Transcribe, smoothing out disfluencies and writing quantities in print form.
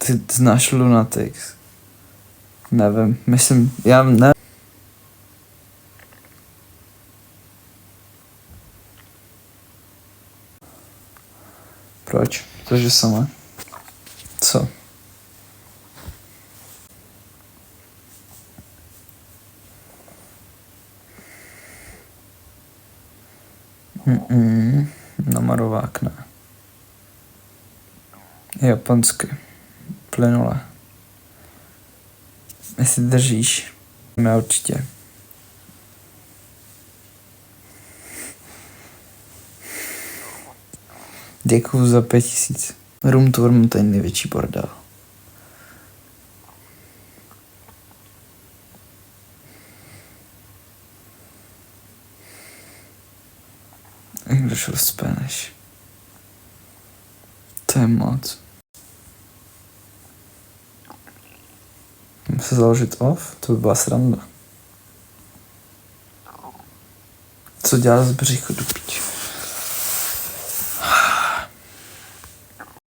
Ty znáš Lunatics? Nevím, myslím, já ne. Proč? Protože samé. Co? Na Marovák ne. Japonsky. Plynule. Jestli držíš, já určitě. Děkuju za 5000. Room tour mu to je největší bordel. English or Spanish. To je moc. Mám se založit off? To by byla sranda. Co dělá z břicho do piči?